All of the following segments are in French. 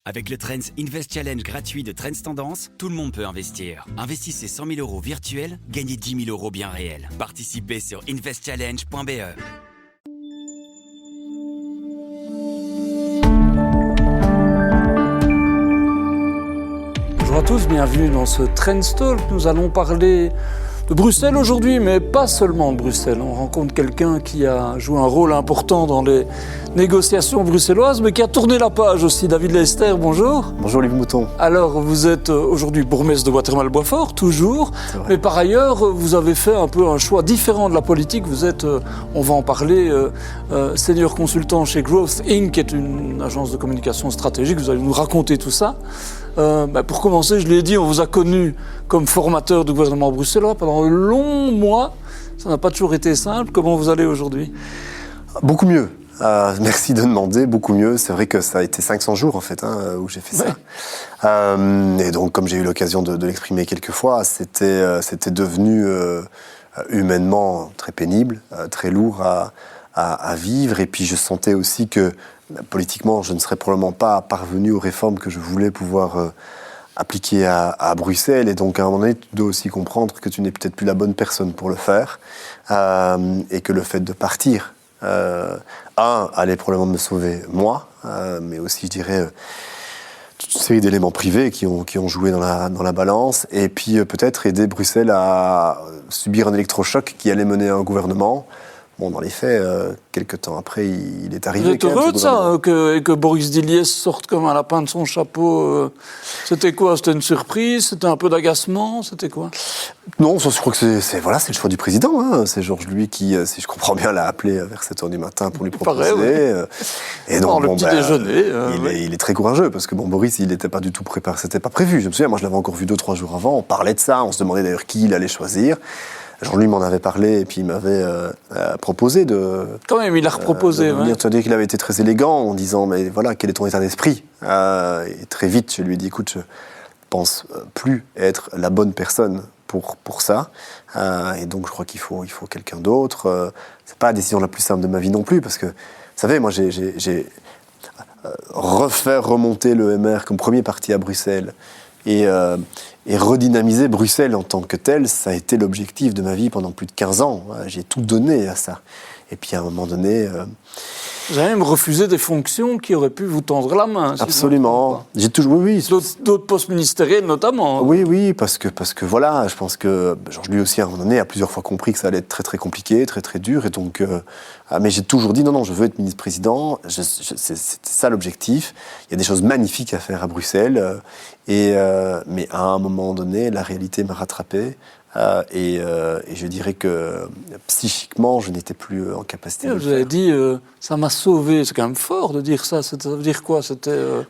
Avec le Trends Invest Challenge gratuit de Trends Tendance, tout le monde peut investir. Investissez 100 000 € virtuels, gagnez 10 000 € bien réels. Participez sur investchallenge.be. Bonjour à tous, bienvenue dans ce Trends Talk. Nous allons parler de Bruxelles aujourd'hui, mais pas seulement de Bruxelles. On rencontre quelqu'un qui a joué un rôle important dans les négociations bruxelloises, mais qui a tourné la page aussi. David Lester, bonjour. Bonjour Olivier Mouton. Alors, vous êtes aujourd'hui bourgmestre de Watermal-Boisfort, toujours, mais par ailleurs, vous avez fait un peu un choix différent de la politique. Vous êtes, on va en parler, senior consultant chez Growth Inc., qui est une agence de communication stratégique. Vous allez nous raconter tout ça. Pour commencer, je l'ai dit, on vous a connu comme formateur du gouvernement bruxellois pendant de longs mois. Ça n'a pas toujours été simple. Comment vous allez aujourd'hui ? Beaucoup mieux. Merci de demander, beaucoup mieux. C'est vrai que ça a été 500 jours en fait où j'ai fait ça. Et donc, comme j'ai eu l'occasion de l'exprimer quelques fois, c'était devenu humainement très pénible, très lourd à vivre. Et puis je sentais aussi que politiquement, je ne serais probablement pas parvenu aux réformes que je voulais pouvoir appliquer à Bruxelles. Et donc, à un moment donné, tu dois aussi comprendre que tu n'es peut-être plus la bonne personne pour le faire. Et que le fait de partir, allait probablement me sauver moi, mais aussi, je dirais, toute une série d'éléments privés qui ont joué dans la balance. Et puis, peut-être aider Bruxelles à subir un électrochoc qui allait mener à un gouvernement. Bon, dans les faits, quelques temps après, il est arrivé. Vous êtes heureux de ça, que Boris Diliès sorte comme un lapin de son chapeau. C'était quoi ? C'était une surprise ? C'était un peu d'agacement ? C'était quoi ? Non, je crois que c'est le choix du président. Hein. C'est Georges lui qui, si je comprends bien, l'a appelé vers 7h du matin pour lui proposer. Et donc, le petit déjeuner. Il est très courageux parce que Boris, il n'était pas du tout préparé. C'était pas prévu. Je me souviens, moi, je l'avais encore vu 2-3 jours avant. On parlait de ça. On se demandait d'ailleurs qui il allait choisir. Jean-Louis m'en avait parlé et puis il m'avait proposé de... Quand même, il a reproposé. C'est-à-dire qu'il avait été très élégant en disant « mais voilà, quel est ton état d'esprit ?» Et très vite, je lui ai dit « écoute, je pense plus être la bonne personne pour ça. Et donc, je crois qu'il faut quelqu'un d'autre. C'est pas la décision la plus simple de ma vie non plus parce que, vous savez, moi, j'ai refait remonter le MR comme premier parti à Bruxelles et redynamiser Bruxelles en tant que tel, ça a été l'objectif de ma vie pendant plus de 15 ans. J'ai tout donné à ça. Et puis à un moment donné... Vous avez même refusé des fonctions qui auraient pu vous tendre la main. Absolument. J'ai toujours... Oui. D'autres postes ministériels notamment. Oui, parce que voilà, je pense que Georges lui aussi à un moment donné a plusieurs fois compris que ça allait être très très compliqué, très très dur. Et donc, mais j'ai toujours dit non, je veux être ministre-président. C'était ça l'objectif. Il y a des choses magnifiques à faire à Bruxelles. Mais à un moment donné, la réalité m'a rattrapé. Et je dirais que psychiquement, je n'étais plus en capacité de le faire. Vous avez dit, ça m'a sauvé. C'est quand même fort de dire ça. Ça veut dire quoi ?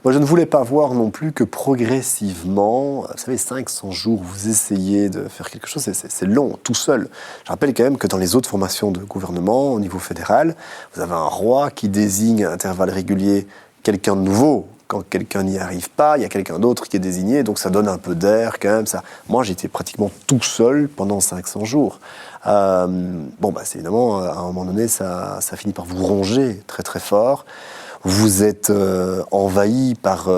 Moi, je ne voulais pas voir non plus que progressivement, vous savez, 500 jours, vous essayez de faire quelque chose, c'est long, tout seul. Je rappelle quand même que dans les autres formations de gouvernement, au niveau fédéral, vous avez un roi qui désigne à intervalles réguliers quelqu'un de nouveau. Quand quelqu'un n'y arrive pas, il y a quelqu'un d'autre qui est désigné, donc ça donne un peu d'air quand même. Ça. Moi, j'étais pratiquement tout seul pendant 500 jours. C'est évidemment, à un moment donné, ça finit par vous ronger très très fort. Vous êtes envahi par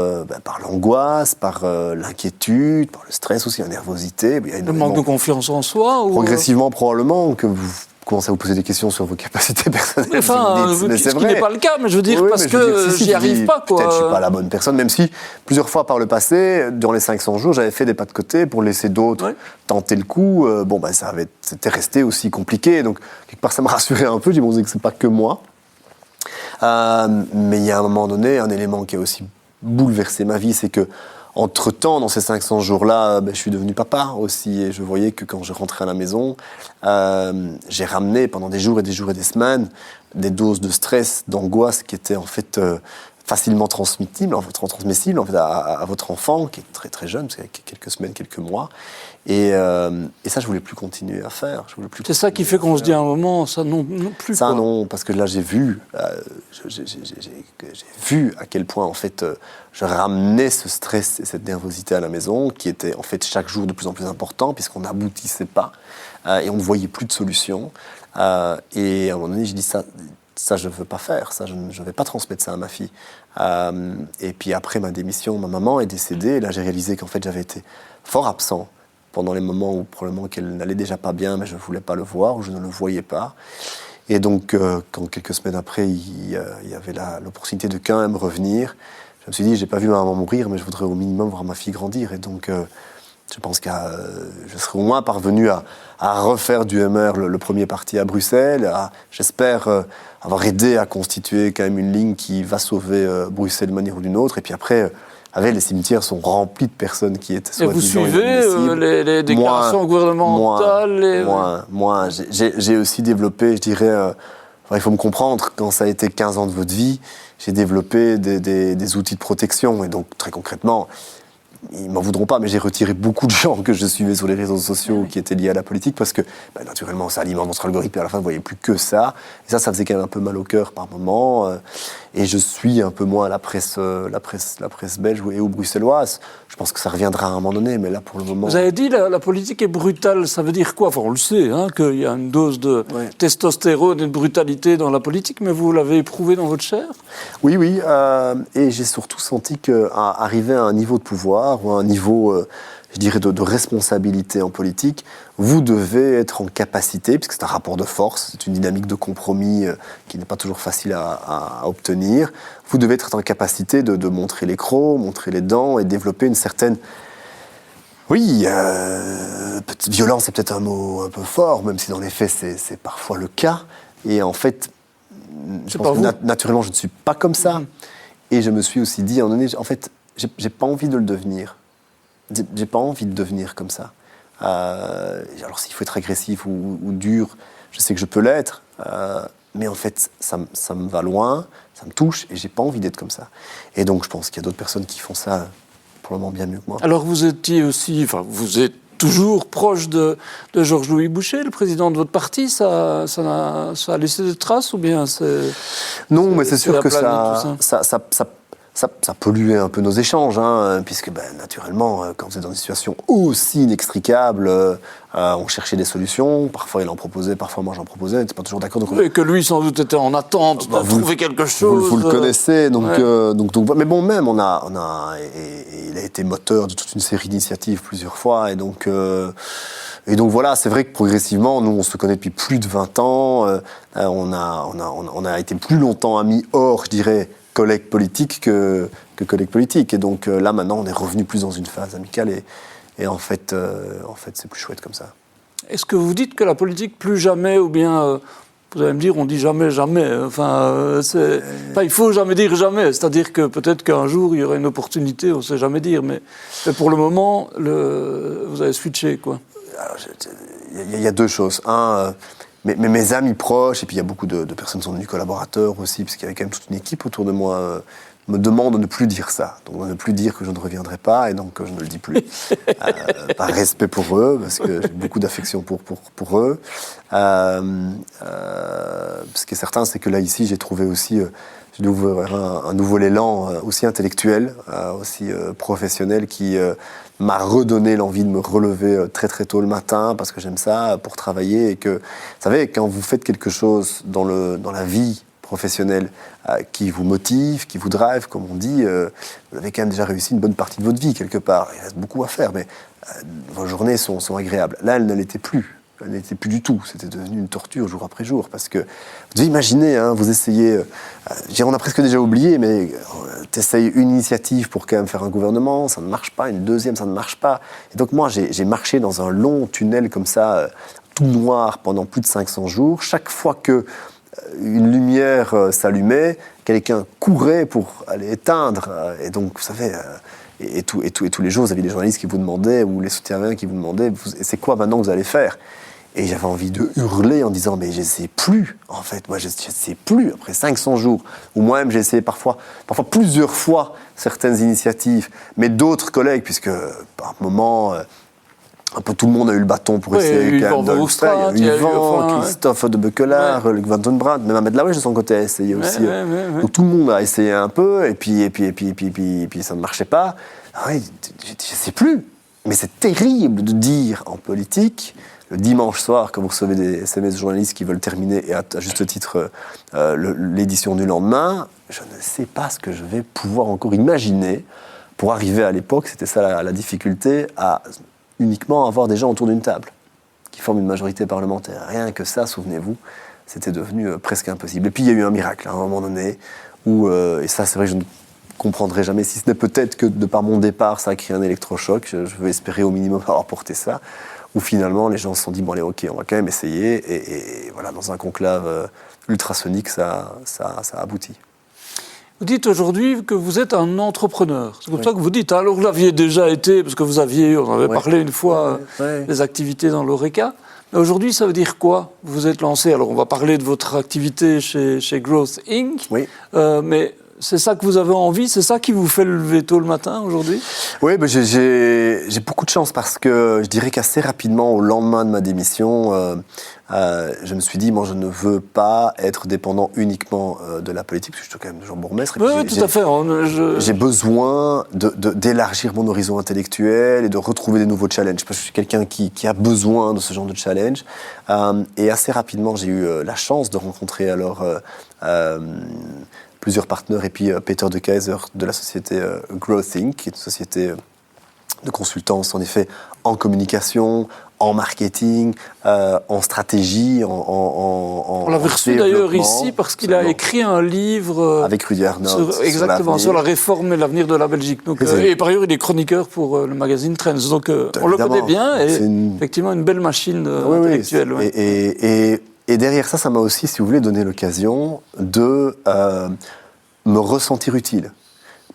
l'angoisse, par l'inquiétude, par le stress aussi, la nervosité. Le manque de confiance en soi progressivement, probablement, que vous commencez à vous poser des questions sur vos capacités personnelles. Mais c'est vrai. Ce qui n'est pas le cas, mais je veux dire, parce que j'y arrive pas, quoi. Peut-être que je suis pas la bonne personne, même si plusieurs fois par le passé, durant les 500 jours, j'avais fait des pas de côté pour laisser d'autres tenter le coup. C'était resté aussi compliqué. Donc, quelque part, ça m'a rassuré un peu. J'ai dit, que c'est pas que moi. Mais il y a un moment donné, un élément qui a aussi bouleversé ma vie, c'est que entre-temps, dans ces 500 jours-là, je suis devenu papa aussi. Et je voyais que quand je rentrais à la maison, j'ai ramené pendant des jours et des jours et des semaines des doses de stress, d'angoisse qui étaient en fait facilement transmissibles en fait, à votre enfant, qui est très très jeune, parce qu'il y a quelques semaines, quelques mois. Et ça, je voulais plus continuer à faire. C'est ça qui fait qu'on se dit à un moment, ça non plus. Ça quoi. Non, parce que là, j'ai vu à quel point en fait je ramenais ce stress et cette nervosité à la maison, qui était en fait chaque jour de plus en plus important, puisqu'on n'aboutissait pas et on ne voyait plus de solution. Et à un moment donné, j'ai dit ça. ça je ne veux pas faire, ça je ne vais pas transmettre ça à ma fille. Et puis après ma démission, ma maman est décédée, et là j'ai réalisé qu'en fait j'avais été fort absent pendant les moments où probablement qu'elle n'allait déjà pas bien, mais je ne voulais pas le voir, ou je ne le voyais pas. Et donc, quand quelques semaines après, il y avait l'opportunité de quand même revenir, je me suis dit, je n'ai pas vu ma maman mourir, mais je voudrais au minimum voir ma fille grandir. Et donc, je pense que je serai au moins parvenu à refaire du MR le premier parti à Bruxelles, j'espère avoir aidé à constituer quand même une ligne qui va sauver Bruxelles d'une manière ou d'une autre. Et puis après, les cimetières sont remplis de personnes qui étaient soi-disant inadmissibles. Et vous suivez les déclarations gouvernementales Moi, j'ai aussi développé, je dirais, il faut me comprendre, quand ça a été 15 ans de votre vie, j'ai développé des outils de protection. Et donc, très concrètement, ils ne m'en voudront pas, mais j'ai retiré beaucoup de gens que je suivais sur les réseaux sociaux qui étaient liés à la politique parce que, naturellement, ça alimente notre algorithme et à la fin, vous ne voyez plus que ça. Et ça faisait quand même un peu mal au cœur par moment. Et je suis un peu moins la presse belge et ou bruxelloise. Je pense que ça reviendra à un moment donné, mais là, pour le moment... Vous avez dit la politique est brutale, ça veut dire quoi ? Enfin, on le sait, qu'il y a une dose de testostérone et de brutalité dans la politique, mais vous l'avez éprouvé dans votre chair ? Oui, et j'ai surtout senti qu'arriver à un niveau de pouvoir ou à un niveau, je dirais, de responsabilité en politique, vous devez être en capacité, puisque c'est un rapport de force, c'est une dynamique de compromis qui n'est pas toujours facile à obtenir, vous devez être en capacité de montrer les crocs, montrer les dents et développer une certaine... Oui, violence c'est peut-être un mot un peu fort, même si dans les faits c'est parfois le cas. Et en fait, je pense que naturellement je ne suis pas comme ça. Et je me suis aussi dit, à un moment donné, en fait, j'ai pas envie de le devenir. J'ai pas envie de devenir comme ça. Alors s'il faut être agressif ou dur, je sais que je peux l'être, mais en fait ça me va loin, ça me touche et j'ai pas envie d'être comme ça. Et donc je pense qu'il y a d'autres personnes qui font ça probablement bien mieux que moi. Alors vous étiez aussi, vous êtes toujours proche de Georges-Louis Boucher, le président de votre parti, ça a laissé des traces ou bien c'est... Non, mais c'est sûr que ça polluait un peu nos échanges, puisque naturellement, quand vous êtes dans une situation aussi inextricable, on cherchait des solutions, parfois il en proposait, parfois moi j'en proposais, on n'était pas toujours d'accord. Donc et que lui sans doute était en attente de trouver quelque chose. Vous le connaissez, donc, mais bon, même il a été moteur de toute une série d'initiatives plusieurs fois, et donc voilà, c'est vrai que progressivement, nous on se connaît depuis plus de 20 ans, on a été plus longtemps amis hors, je dirais, collègues politiques que collègues politiques. Et donc là, maintenant, on est revenu plus dans une phase amicale et en fait, c'est plus chouette comme ça. Est-ce que vous dites que la politique, plus jamais, ou bien, vous allez me dire, on dit jamais, jamais. Il faut jamais dire jamais. C'est-à-dire que peut-être qu'un jour, il y aura une opportunité, on ne sait jamais dire. Mais pour le moment, vous avez switché, quoi. Il y a deux choses. Mais mes amis proches, et puis il y a beaucoup de personnes qui sont devenues collaborateurs aussi, parce qu'il y avait quand même toute une équipe autour de moi, me demandent de ne plus dire ça. Donc de ne plus dire que je ne reviendrai pas, et donc je ne le dis plus. Par respect pour eux, parce que j'ai beaucoup d'affection pour eux. Ce qui est certain, c'est que là, ici, j'ai trouvé aussi... j'ai dû ouvrir un nouvel élan, aussi intellectuel, aussi professionnel, qui... m'a redonné l'envie de me relever très très tôt le matin parce que j'aime ça pour travailler et que, vous savez, quand vous faites quelque chose dans la vie professionnelle qui vous motive, qui vous drive, comme on dit, vous avez quand même déjà réussi une bonne partie de votre vie quelque part. Il reste beaucoup à faire, mais vos journées sont agréables. Là, elles ne l'étaient plus. Elle n'était plus du tout. C'était devenu une torture jour après jour. Parce que, vous devez imaginer, vous essayez... on a presque déjà oublié, mais t'essayes une initiative pour quand même faire un gouvernement, ça ne marche pas. Une deuxième, ça ne marche pas. Et donc moi, j'ai marché dans un long tunnel comme ça, tout noir, pendant plus de 500 jours. Chaque fois qu'une lumière s'allumait, quelqu'un courait pour aller éteindre. Et donc, vous savez... Et tous les jours, vous aviez des journalistes qui vous demandaient, ou les soutiens qui vous demandaient, c'est quoi maintenant que vous allez faire ? Et j'avais envie de hurler en disant, mais je ne sais plus, en fait, moi je ne sais plus, après 500 jours, ou moi-même j'ai essayé parfois plusieurs fois certaines initiatives, mais d'autres collègues, puisque par moment, un peu tout le monde a eu le bâton pour essayer quand même de le faire. Il y a eu Yvan, Christophe de Beukelaar, Luc Van den Brandt, même Ahmed Laouech de son côté a essayé aussi. Donc tout le monde a essayé un peu, et puis ça ne marchait pas. Je ne sais plus. Mais c'est terrible de dire en politique, le dimanche soir, quand vous recevez des SMS de journalistes qui veulent terminer, et à juste titre, l'édition du lendemain, je ne sais pas ce que je vais pouvoir encore imaginer pour arriver à l'époque, c'était ça la difficulté, à uniquement avoir des gens autour d'une table qui forment une majorité parlementaire. Rien que ça, souvenez-vous, c'était devenu presque impossible. Et puis il y a eu un miracle à un moment donné, où, et ça c'est vrai que je ne comprendrai jamais, si ce n'est peut-être que de par mon départ, ça a créé un électrochoc, je veux espérer au minimum avoir porté ça, où finalement les gens se sont dit, bon allez, ok, on va quand même essayer, et voilà, dans un conclave ultrasonique, ça a abouti. Vous dites aujourd'hui que vous êtes un entrepreneur. C'est comme ça que vous dites. Alors vous l'aviez déjà été, parce que on avait parlé une fois des activités dans l'Oreca. Mais aujourd'hui, ça veut dire quoi? Vous êtes lancé, alors on va parler de votre activité chez Growth Inc. Oui. Mais c'est ça que vous avez envie? C'est ça qui vous fait lever tôt le matin aujourd'hui? Oui, ben j'ai beaucoup de chance parce que je dirais qu'assez rapidement, au lendemain de ma démission, je me suis dit, moi je ne veux pas être dépendant uniquement de la politique, parce que je suis quand même toujours bourgmestre. Oui, tout à fait. J'ai besoin d'élargir mon horizon intellectuel et de retrouver des nouveaux challenges. Parce que je suis quelqu'un qui a besoin de ce genre de challenge. Et assez rapidement, j'ai eu la chance de rencontrer alors plusieurs partenaires, et puis Peter de Keyser de la société Growth Inc., qui est une société de consultance, en effet, en communication, en marketing, en stratégie, on l'avait reçu d'ailleurs ici parce qu'il a écrit un livre avec Rudy Arnott sur la réforme et l'avenir de la Belgique. Donc, et par ailleurs, il est chroniqueur pour le magazine Trends. Donc, on le connaît bien, et effectivement une belle machine intellectuelle. Oui. Et derrière ça, ça m'a aussi, si vous voulez, donné l'occasion de me ressentir utile.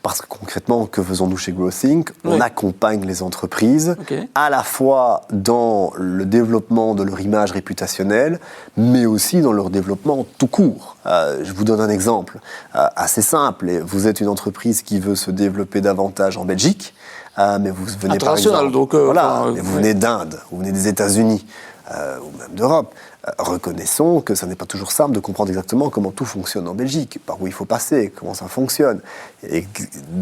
Parce que concrètement, que faisons-nous chez Growth Inc? On accompagne les entreprises à la fois dans le développement de leur image réputationnelle, mais aussi dans leur développement tout court. Je vous donne un exemple assez simple. Vous êtes une entreprise qui veut se développer davantage en Belgique, mais vous venez par exemple, donc, mais vous venez d'Inde, vous venez des États-Unis, ou même d'Europe. Reconnaissons que ça n'est pas toujours simple de comprendre exactement comment tout fonctionne en Belgique, par où il faut passer, comment ça fonctionne. Et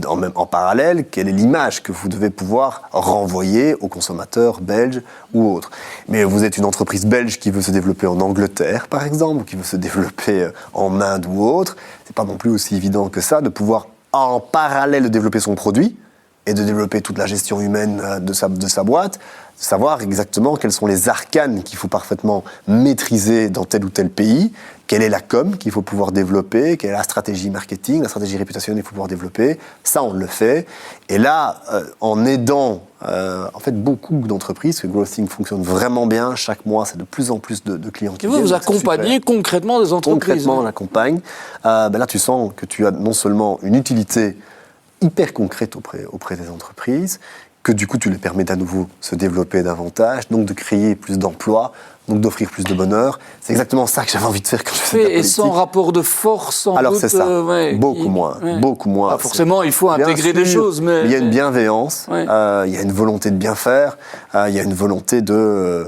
en parallèle, quelle est l'image que vous devez pouvoir renvoyer aux consommateurs belges ou autres. Mais vous êtes une entreprise belge qui veut se développer en Angleterre, par exemple, ou qui veut se développer en Inde ou autre. C'est pas non plus aussi évident que ça de pouvoir, en parallèle, de développer son produit et de développer toute la gestion humaine de sa boîte, savoir exactement quels sont les arcanes qu'il faut parfaitement maîtriser dans tel ou tel pays, quelle est la com qu'il faut pouvoir développer, quelle est la stratégie marketing, la stratégie réputationnelle qu'il faut pouvoir développer. Ça, on le fait. Et là, en aidant en fait beaucoup d'entreprises, que Growth Inc. fonctionne vraiment bien, chaque mois, c'est de plus en plus de clients qui viennent. Vous accompagnez concrètement des entreprises. Concrètement, on accompagne. Là, tu sens que tu as non seulement une utilité hyper concrète auprès des entreprises, que du coup tu les permets à nouveau se développer davantage, donc de créer plus d'emplois, donc d'offrir plus de bonheur. C'est exactement ça que j'avais envie de faire quand je faisais de la politique. Et sans rapport de force, sans Alors doute, c'est ça, beaucoup moins. Forcément, il faut intégrer des choses, mais... Il y a une bienveillance, il y a une volonté de bien faire, il y a une volonté de...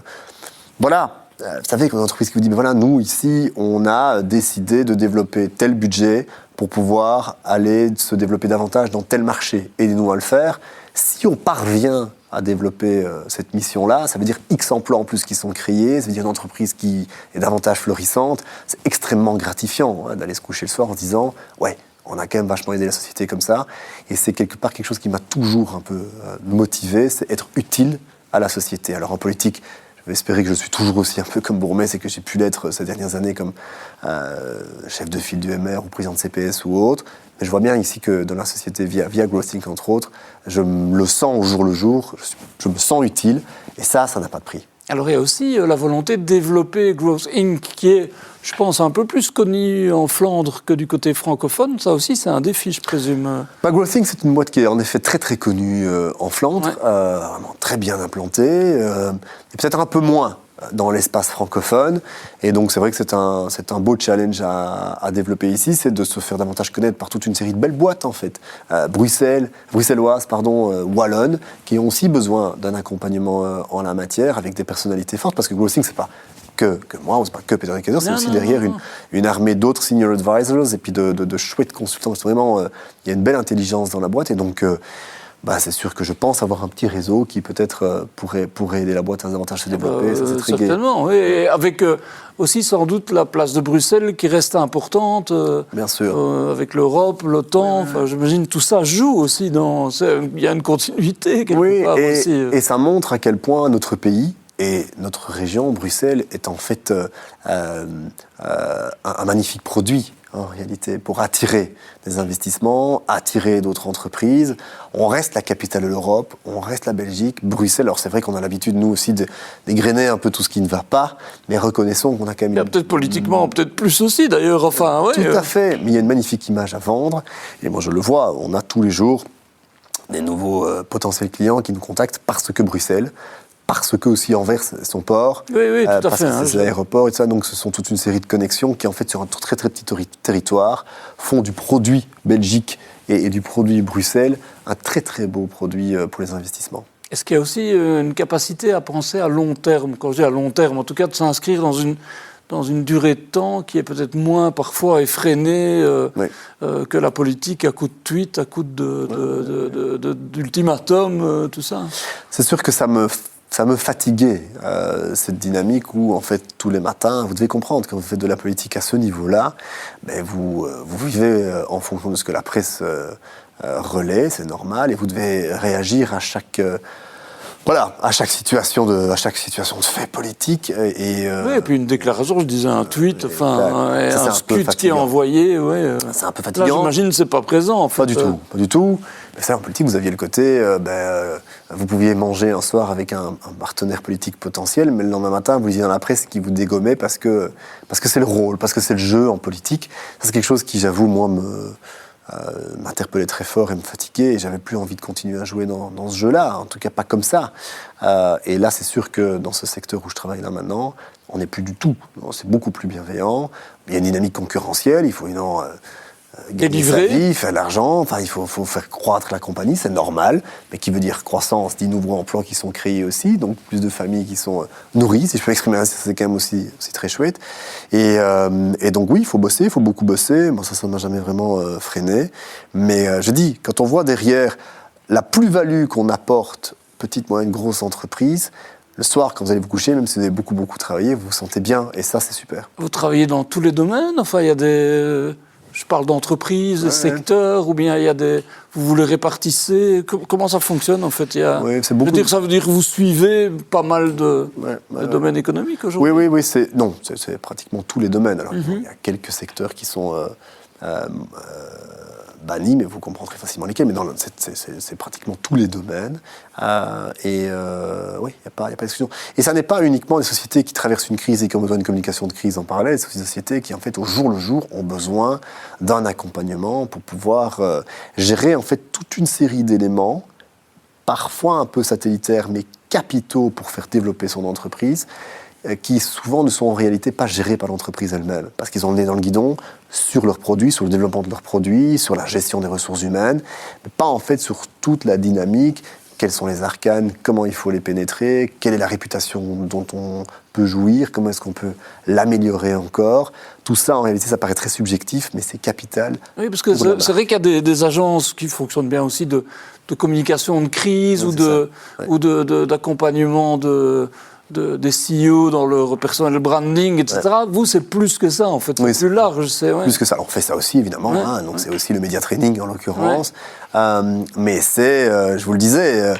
voilà. Vous savez, quand une entreprise qui vous dit, ben voilà, nous, ici, on a décidé de développer tel budget pour pouvoir aller se développer davantage dans tel marché. Aidez-nous à le faire. Si on parvient à développer cette mission-là, ça veut dire X emplois en plus qui sont créés, ça veut dire une entreprise qui est davantage florissante. C'est extrêmement gratifiant d'aller se coucher le soir en se disant « Ouais, on a quand même vachement aidé la société comme ça ». Et c'est quelque part quelque chose qui m'a toujours un peu motivé, c'est être utile à la société. Alors en politique, je vais espérer que je suis toujours aussi un peu comme bourgmestre et que j'ai pu l'être ces dernières années comme chef de file du MR ou président de CPS ou autre. Mais je vois bien ici que dans la société, via Growth Inc. entre autres, je le sens au jour le jour, je me sens utile, et ça n'a pas de prix. Alors il y a aussi la volonté de développer Growth Inc. qui est, je pense, un peu plus connu en Flandre que du côté francophone. Ça aussi, c'est un défi, je présume. Growth Inc., c'est une boîte qui est en effet très très connue en Flandre, vraiment très bien implantée, et peut-être un peu moins dans l'espace francophone. Et donc c'est vrai que c'est un beau challenge à développer ici, c'est de se faire davantage connaître par toute une série de belles boîtes en fait, bruxelloises, wallonnes, qui ont aussi besoin d'un accompagnement en la matière avec des personnalités fortes, parce que Growth Inc. c'est pas que moi, c'est pas que Peter de Keyser, c'est aussi derrière une armée d'autres senior advisors et puis de chouettes consultants. Vraiment, il y a une belle intelligence dans la boîte, et donc c'est sûr que je pense avoir un petit réseau qui peut-être pourrait aider la boîte davantage à se développer. Ça, c'est très gai. Certainement, oui. Et avec aussi sans doute la place de Bruxelles qui reste importante. Bien sûr. Avec l'Europe, l'OTAN, enfin, j'imagine tout ça joue aussi. Il y a une continuité quelque part aussi. Et ça montre à quel point notre pays et notre région, Bruxelles, est en fait un magnifique produit, en réalité, pour attirer des investissements, attirer d'autres entreprises. On reste la capitale de l'Europe, on reste la Belgique, Bruxelles. Alors c'est vrai qu'on a l'habitude, nous aussi, d'égrener un peu tout ce qui ne va pas, mais reconnaissons qu'on a quand même... Il y a peut-être politiquement, peut-être plus aussi d'ailleurs, enfin... Ouais, tout à fait, mais il y a une magnifique image à vendre, et moi je le vois, on a tous les jours des nouveaux potentiels clients qui nous contactent parce que Bruxelles, parce que aussi Anvers, son port, tout à parce fait, que c'est l'aéroport et tout ça. Donc ce sont toute une série de connexions qui, en fait, sur un très très petit territoire, font du produit Belgique et du produit Bruxelles un très très beau produit pour les investissements. Est-ce qu'il y a aussi une capacité à penser à long terme, quand je dis à long terme, en tout cas de s'inscrire dans une durée de temps qui est peut-être moins parfois effrénée que la politique à coup de tweet, à coup d'ultimatum, tout ça? C'est sûr que ça me fatiguait, cette dynamique où, en fait, tous les matins, vous devez comprendre, quand vous faites de la politique à ce niveau-là, vous vivez en fonction de ce que la presse relaie, c'est normal, et vous devez réagir à chaque situation de fait politique. Oui, et puis une déclaration, je disais un tweet, un scud qui est envoyé. C'est un peu fatigant. Là, j'imagine que c'est pas présent, en fait. Pas du tout. Mais ça, en politique, vous aviez le côté, vous pouviez manger un soir avec un partenaire politique potentiel, mais le lendemain matin, vous lisiez dans la presse qui vous dégommait parce que c'est le rôle, parce que c'est le jeu en politique. Ça, c'est quelque chose qui, j'avoue, moi, m'interpellait très fort et me fatiguait, et j'avais plus envie de continuer à jouer dans ce jeu-là, en tout cas pas comme ça. Et là, c'est sûr que dans ce secteur où je travaille là maintenant, on n'est plus du tout. C'est beaucoup plus bienveillant. Il y a une dynamique concurrentielle, il faut gagner sa vie, faire de l'argent, enfin, il faut faire croître la compagnie, c'est normal, mais qui veut dire croissance, dit nouveaux emplois qui sont créés aussi, donc plus de familles qui sont nourries, si je peux exprimer ainsi, c'est quand même aussi très chouette. Et donc oui, il faut bosser, il faut beaucoup bosser, moi ça ne m'a jamais vraiment freiné, mais je dis, quand on voit derrière la plus-value qu'on apporte, petite, moyenne, grosse entreprise, le soir, quand vous allez vous coucher, même si vous avez beaucoup, beaucoup travaillé, vous vous sentez bien, et ça, c'est super. Vous travaillez dans tous les domaines? Enfin, il y a des... Je parle d'entreprises, secteurs, ou bien il y a vous vous les répartissez. Comment ça fonctionne en fait? Ça veut dire que vous suivez pas mal de domaines économiques aujourd'hui? Oui, c'est pratiquement tous les domaines. Alors, il y a quelques secteurs qui sont bannis, mais vous comprendrez facilement lesquels. Mais c'est pratiquement tous les domaines. Il n'y a pas d'exclusion. Et ça n'est pas uniquement des sociétés qui traversent une crise et qui ont besoin d'une communication de crise en parallèle. C'est aussi des sociétés qui, en fait, au jour le jour, ont besoin d'un accompagnement pour pouvoir gérer, en fait, toute une série d'éléments, parfois un peu satellitaires, mais capitaux pour faire développer son entreprise, qui souvent ne sont en réalité pas gérés par l'entreprise elle-même, parce qu'ils ont le nez dans le guidon sur leurs produits, sur le développement de leurs produits, sur la gestion des ressources humaines, mais pas en fait sur toute la dynamique, quels sont les arcanes, comment il faut les pénétrer, quelle est la réputation dont on peut jouir, comment est-ce qu'on peut l'améliorer encore. Tout ça, en réalité, ça paraît très subjectif, mais c'est capital. Oui, parce que c'est vrai qu'il y a des agences qui fonctionnent bien aussi de communication de crise ou d'accompagnement des CEO dans leur personnel branding, etc. Ouais. Vous, c'est plus que ça, en fait. C'est plus large. Plus que ça. Alors, on fait ça aussi, évidemment. Donc, c'est aussi le média training, en l'occurrence. Mais c'est, je vous le disais,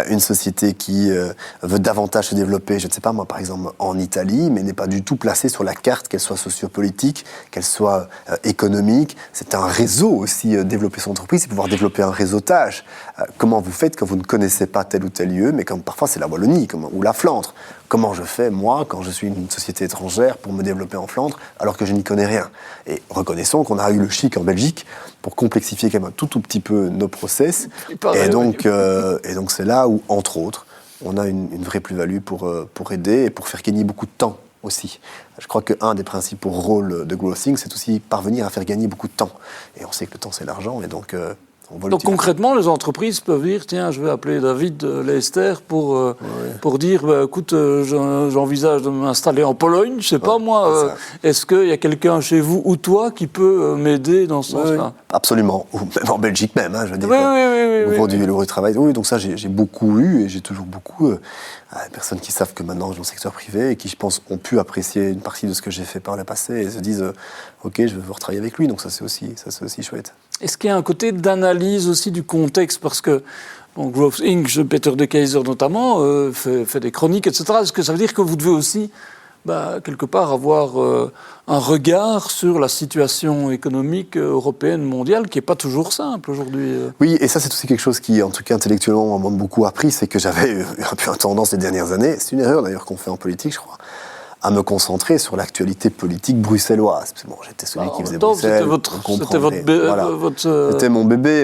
une société qui veut davantage se développer, je ne sais pas, moi, par exemple, en Italie, mais n'est pas du tout placée sur la carte, qu'elle soit sociopolitique, qu'elle soit économique. C'est un réseau aussi, développer son entreprise, c'est pouvoir développer un réseautage. Comment vous faites quand vous ne connaissez pas tel ou tel lieu, mais comme parfois c'est la Wallonie ou la Flandre. Comment je fais, moi, quand je suis une société étrangère, pour me développer en Flandre, alors que je n'y connais rien? Et reconnaissons qu'on a eu le chic en Belgique pour complexifier quand même un tout petit peu nos process. Et donc c'est là où, entre autres, on a une vraie plus-value pour aider et pour faire gagner beaucoup de temps aussi. Je crois qu'un des principaux rôles de Growthing, c'est aussi parvenir à faire gagner beaucoup de temps. Et on sait que le temps, c'est l'argent, et donc Donc concrètement, les entreprises peuvent dire, tiens, je vais appeler David Lester pour dire, écoute, j'envisage de m'installer en Pologne, je sais pas moi, est-ce qu'il y a quelqu'un chez vous ou toi qui peut m'aider dans ce sens-là ? Absolument, ou même en Belgique même, je veux dire. Le travail. Oui, donc ça, j'ai beaucoup eu et j'ai toujours beaucoup des personnes qui savent que maintenant je suis dans le secteur privé et qui, je pense, ont pu apprécier une partie de ce que j'ai fait par le passé et se disent, ok, je vais pouvoir travailler avec lui, donc ça c'est aussi chouette. Est-ce qu'il y a un côté d'analyse aussi du contexte ? Parce que Growth Inc., Peter de Keyser notamment, fait des chroniques, etc. Est-ce que ça veut dire que vous devez aussi, quelque part, avoir un regard sur la situation économique européenne, mondiale, qui n'est pas toujours simple aujourd'hui ? Oui, et ça c'est aussi quelque chose qui, en tout cas intellectuellement, m'a beaucoup appris, c'est que j'avais un peu une tendance les dernières années, c'est une erreur d'ailleurs qu'on fait en politique, je crois, à me concentrer sur l'actualité politique bruxelloise. Bon, j'étais celui qui faisait Bruxelles. C'était mon bébé,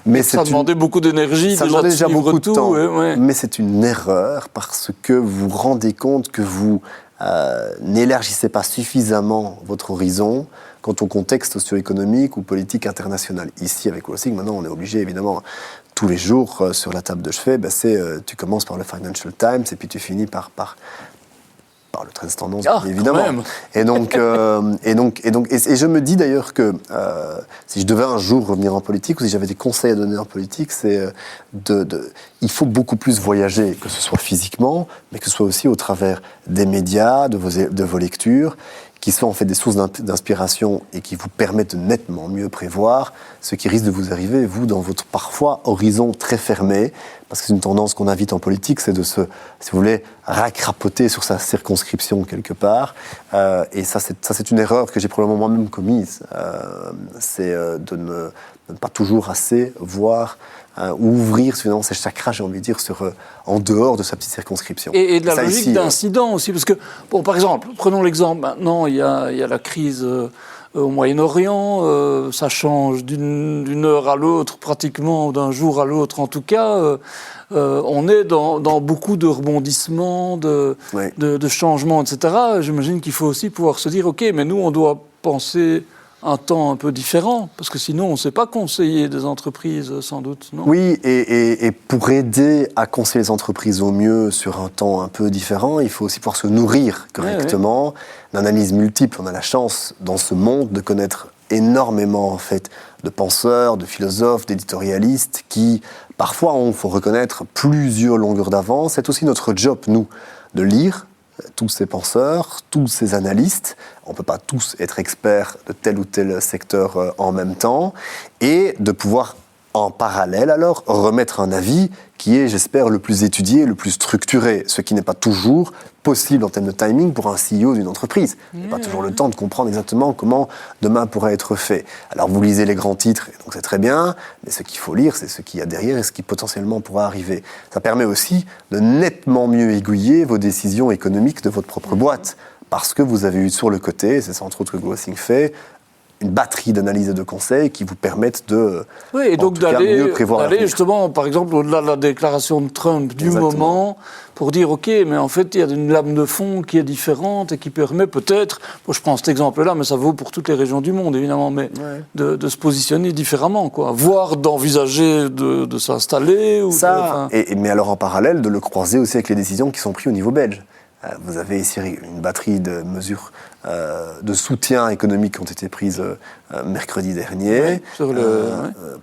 mais ça demandait beaucoup d'énergie. Ça demandait déjà beaucoup de temps. Mais c'est une erreur parce que vous vous rendez compte que vous n'élargissez pas suffisamment votre horizon quant au contexte socio-économique ou politique international. Ici, avec Growth, maintenant, on est obligé, évidemment, tous les jours, sur la table de chevet, tu commences par le Financial Times et puis tu finis par le Trends Tendance, évidemment. Et je me dis d'ailleurs que si je devais un jour revenir en politique ou si j'avais des conseils à donner en politique, c'est il faut beaucoup plus voyager, que ce soit physiquement, mais que ce soit aussi au travers des médias, de vos lectures, qui sont en fait des sources d'inspiration et qui vous permettent de nettement mieux prévoir ce qui risque de vous arriver, vous, dans votre parfois horizon très fermé, parce que c'est une tendance qu'on invite en politique, c'est de se, si vous voulez, racrapoter sur sa circonscription quelque part. Et ça, c'est une erreur que j'ai probablement moi-même commise. C'est de ne pas toujours assez voir ou ouvrir finalement ses chakras, j'ai envie de dire, en dehors de sa petite circonscription. Et de la logique d'incident aussi, parce que, bon, par exemple, prenons l'exemple, maintenant, il y a la crise au Moyen-Orient, ça change d'une heure à l'autre, pratiquement, ou d'un jour à l'autre en tout cas. On est dans beaucoup de rebondissements, de changements, etc. J'imagine qu'il faut aussi pouvoir se dire, OK, mais nous, on doit penser un temps un peu différent, parce que sinon on ne sait pas conseiller des entreprises, sans doute, non ? Oui, et pour aider à conseiller les entreprises au mieux sur un temps un peu différent, il faut aussi pouvoir se nourrir correctement d'analyses multiples. On a la chance, dans ce monde, de connaître énormément, en fait, de penseurs, de philosophes, d'éditorialistes qui, parfois, il faut reconnaître, plusieurs longueurs d'avance. C'est aussi notre job, nous, de lire tous ces penseurs, tous ces analystes. On ne peut pas tous être experts de tel ou tel secteur en même temps, et de pouvoir, en parallèle, alors, remettre un avis qui est, j'espère, le plus étudié, le plus structuré, ce qui n'est pas toujours possible en termes de timing pour un CEO d'une entreprise. Il n'y a pas toujours le temps de comprendre exactement comment demain pourrait être fait. Alors vous lisez les grands titres, et donc c'est très bien, mais ce qu'il faut lire, c'est ce qu'il y a derrière et ce qui potentiellement pourra arriver. Ça permet aussi de nettement mieux aiguiller vos décisions économiques de votre propre boîte, parce que vous avez eu sur le côté, c'est ça entre autres que Growth Inc. fait, une batterie d'analyses et de conseils qui vous permettent de mieux prévoir l'avenir. Justement, par exemple, au-delà de la déclaration de Trump du moment, pour dire, OK, mais en fait, il y a une lame de fond qui est différente et qui permet peut-être, moi je prends cet exemple-là, mais ça vaut pour toutes les régions du monde, évidemment, mais de se positionner différemment, quoi. Voire d'envisager de s'installer. Mais alors en parallèle, de le croiser aussi avec les décisions qui sont prises au niveau belge. Vous avez ici une batterie de mesures de soutien économique qui ont été prises mercredi dernier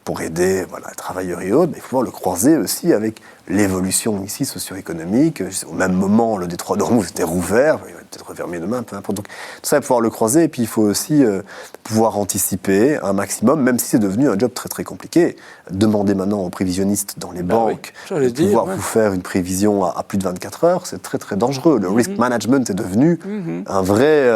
pour aider les travailleurs et autres. Mais il faut pouvoir le croiser aussi avec l'évolution ici socio-économique. Au même moment, le détroit d'Ormuz était rouvert, il va peut-être refermer demain, peu importe. Donc, tout ça, il faut pouvoir le croiser, et puis il faut aussi pouvoir anticiper un maximum, même si c'est devenu un job très très compliqué. Demandez maintenant aux prévisionnistes dans les banques de pouvoir vous faire une prévision à plus de 24 heures, c'est très très dangereux. Le risk management est devenu un vrai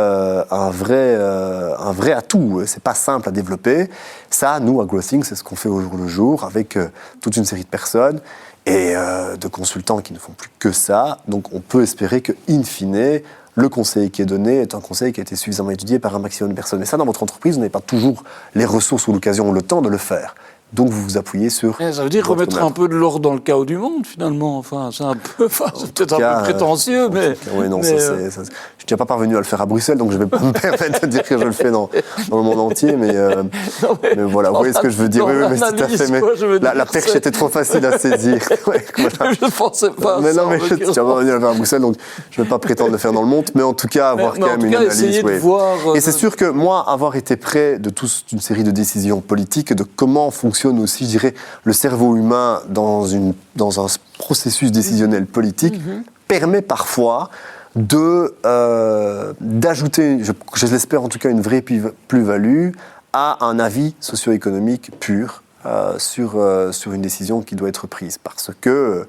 atout. C'est pas simple à développer. Ça, nous, à Growth Inc., c'est ce qu'on fait au jour le jour avec toute une série de personnes et de consultants qui ne font plus que ça. Donc, on peut espérer que, in fine, le conseil qui est donné est un conseil qui a été suffisamment étudié par un maximum de personnes. Mais ça, dans votre entreprise, vous n'avez pas toujours les ressources ou l'occasion ou le temps de le faire. Donc, vous vous appuyez sur... Ça veut dire remettre un peu de l'ordre dans le chaos du monde, finalement. Enfin, c'est un peu, c'est peut-être un peu prétentieux, mais... Oui, non, suis déjà pas parvenu à le faire à Bruxelles, donc je vais pas me permettre de dire que je le fais dans le monde entier, mais voilà, vous voyez ce que je veux dire. Oui, mais tout à fait, mais la perche était trop facile à saisir. Ouais, voilà. Je ne pensais pas. Mais non, mais je suis déjà pas revenu à le faire à Bruxelles, donc je ne vais pas prétendre le faire dans le monde, mais en tout cas, avoir quand même une analyse. De voir, et c'est sûr que moi, avoir été près de toute une série de décisions politiques, de comment fonctionne aussi, je dirais, le cerveau humain dans un processus décisionnel politique, permet parfois d'ajouter, je l'espère en tout cas, une vraie plus-value à un avis socio-économique pur sur une décision qui doit être prise. Parce que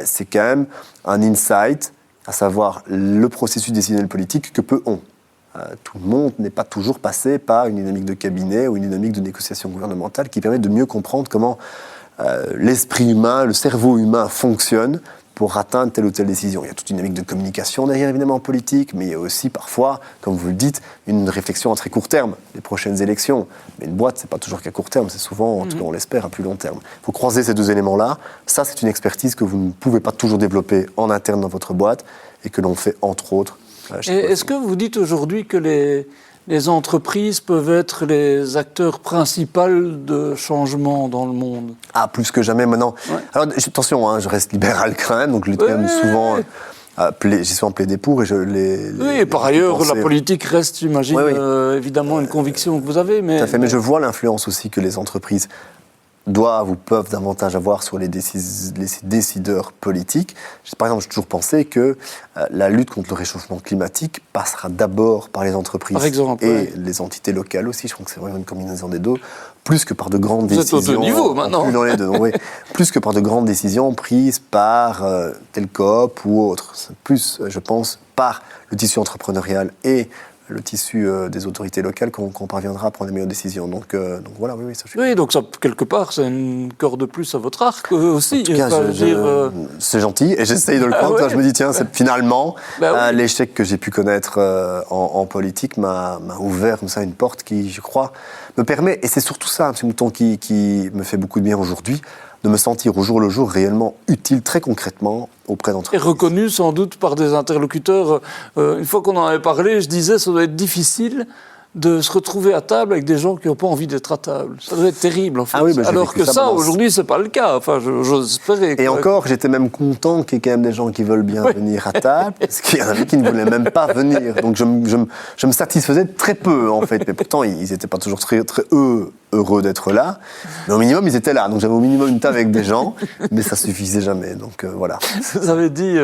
c'est quand même un insight, à savoir le processus décisionnel politique que peu ont. Tout le monde n'est pas toujours passé par une dynamique de cabinet ou une dynamique de négociation gouvernementale qui permet de mieux comprendre comment l'esprit humain, le cerveau humain fonctionne pour atteindre telle ou telle décision. Il y a toute une dynamique de communication derrière, évidemment, en politique, mais il y a aussi parfois, comme vous le dites, une réflexion à très court terme, les prochaines élections. Mais une boîte, c'est pas toujours qu'à court terme, c'est souvent, en tout cas on l'espère, à plus long terme. Il faut croiser ces deux éléments-là. Ça, c'est une expertise que vous ne pouvez pas toujours développer en interne dans votre boîte et que l'on fait, entre autres, chez Est-ce que vous dites aujourd'hui que les entreprises peuvent être les acteurs principaux de changement dans le monde? Ah, plus que jamais maintenant. Ouais. Alors, attention, hein, je reste libéral quand même, donc je l'ai quand même souvent... j'ai souvent plaidé pour et je l'ai... Oui, et par ailleurs, la politique reste, j'imagine, évidemment une conviction que vous avez. Mais, tout à fait, mais je vois l'influence aussi que les entreprises doivent ou peuvent davantage avoir sur les décideurs politiques. Par exemple, j'ai toujours pensé que la lutte contre le réchauffement climatique passera d'abord par les entreprises par exemple, et les entités locales aussi. Je crois que c'est vraiment une combinaison des deux, plus que par de grandes décisions. Vous êtes au niveau maintenant. Plus dans les deux, oui. Plus que par de grandes décisions prises par tel COP ou autre. C'est plus, je pense, par le tissu entrepreneurial et le tissu des autorités locales qu'on parviendra à prendre les meilleures décisions. Donc voilà, oui, ça je suis... Oui, donc ça, quelque part, c'est une corde de plus à votre arc aussi. En tout cas, c'est gentil, et j'essaye de le prendre. Ouais. Je me dis, tiens, finalement, l'échec que j'ai pu connaître en politique m'a ouvert comme ça une porte qui, je crois, me permet, et c'est surtout ça, M. Mouton, qui me fait beaucoup de bien aujourd'hui, de me sentir au jour le jour réellement utile, très concrètement, auprès d'entreprises. Et reconnu sans doute par des interlocuteurs. Une fois qu'on en avait parlé, je disais ça doit être difficile de se retrouver à table avec des gens qui n'ont pas envie d'être à table. Ça doit être terrible, en fait. Ah oui, alors que ça, aujourd'hui, c'est pas le cas. Enfin, j'ose espérer. Et encore, j'étais même content qu'il y ait quand même des gens qui veulent bien venir à table, parce qu'il y en avait qui ne voulaient même pas venir. Donc je me satisfaisais très peu, en fait. Mais pourtant, ils n'étaient pas toujours très, très heureux d'être là. Mais au minimum, ils étaient là. Donc j'avais au minimum une table avec des gens, mais ça suffisait jamais. Donc voilà. Vous avez dit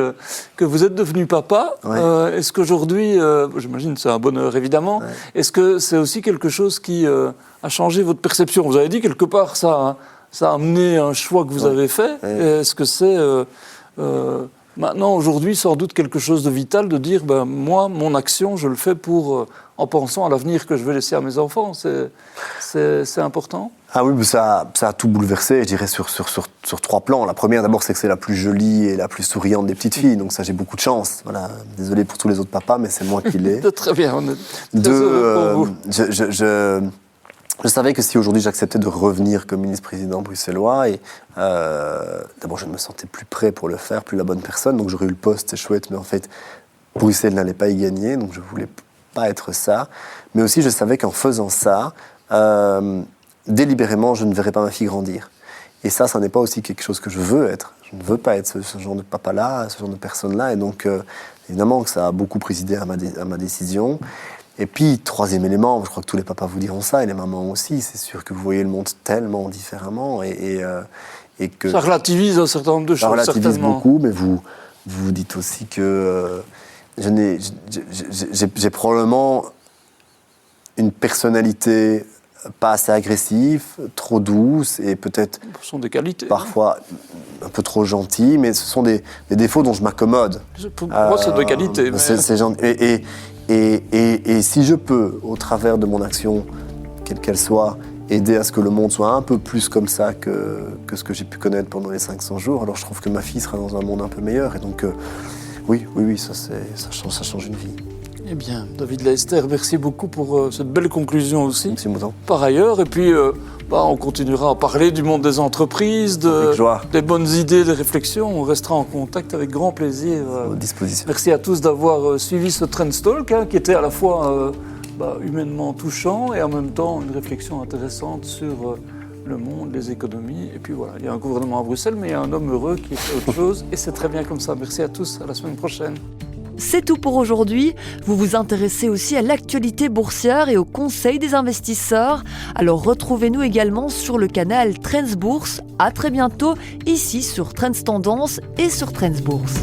que vous êtes devenu papa. Ouais. Est-ce qu'aujourd'hui, j'imagine que c'est un bonheur évidemment, est-ce que c'est aussi quelque chose qui a changé votre perception? Vous avez dit quelque part ça a amené un choix que vous avez fait. Est-ce que c'est maintenant, aujourd'hui, sans doute quelque chose de vital de dire moi, mon action, je le fais en pensant à l'avenir que je vais laisser à mes enfants. C'est important? Ah oui, mais ça a tout bouleversé, je dirais, sur 3 plans. La première, d'abord, c'est que c'est la plus jolie et la plus souriante des petites filles. Donc ça, j'ai beaucoup de chance. Voilà. Désolé pour tous les autres papas, mais c'est moi qui l'ai. Très bien, on est très heureux pour vous. Je savais que si aujourd'hui j'acceptais de revenir comme ministre-président bruxellois, et d'abord je ne me sentais plus prêt pour le faire, plus la bonne personne, donc j'aurais eu le poste, c'est chouette, mais en fait, Bruxelles n'allait pas y gagner, donc je ne voulais pas être ça. Mais aussi, je savais qu'en faisant ça, délibérément, je ne verrais pas ma fille grandir. Et ça n'est pas aussi quelque chose que je veux être. Je ne veux pas être ce genre de papa-là, ce genre de personne-là, et donc évidemment que ça a beaucoup présidé à ma décision. Et puis, 3e élément, je crois que tous les papas vous diront ça, et les mamans aussi, c'est sûr que vous voyez le monde tellement différemment, et que... Ça relativise un certain nombre de choses, certainement. Ça relativise beaucoup, mais vous dites aussi que j'ai probablement une personnalité pas assez agressive, trop douce, et peut-être... Ce sont des qualités. Parfois un peu trop gentille, mais ce sont des défauts dont je m'accommode. Pour moi, c'est de qualité. Mais... C'est gentil. Et si je peux, au travers de mon action, quelle qu'elle soit, aider à ce que le monde soit un peu plus comme ça que ce que j'ai pu connaître pendant les 500 jours, alors je trouve que ma fille sera dans un monde un peu meilleur. Et donc, oui, ça change une vie. Eh bien, David Leyster, merci beaucoup pour cette belle conclusion aussi. Merci, Mouton. Par ailleurs, et puis, on continuera à parler du monde des entreprises, Avec joie. des bonnes idées, des réflexions. On restera en contact avec grand plaisir. À votre disposition. Merci à tous d'avoir suivi ce Trendstalk, qui était à la fois humainement touchant et en même temps une réflexion intéressante sur le monde, les économies. Et puis voilà, il y a un gouvernement à Bruxelles, mais il y a un homme heureux qui fait autre chose. Et c'est très bien comme ça. Merci à tous. À la semaine prochaine. C'est tout pour aujourd'hui. Vous vous intéressez aussi à l'actualité boursière et au conseil des investisseurs. Alors retrouvez-nous également sur le canal Trends Bourse. À très bientôt, ici sur Trends Tendance et sur Trends Bourse.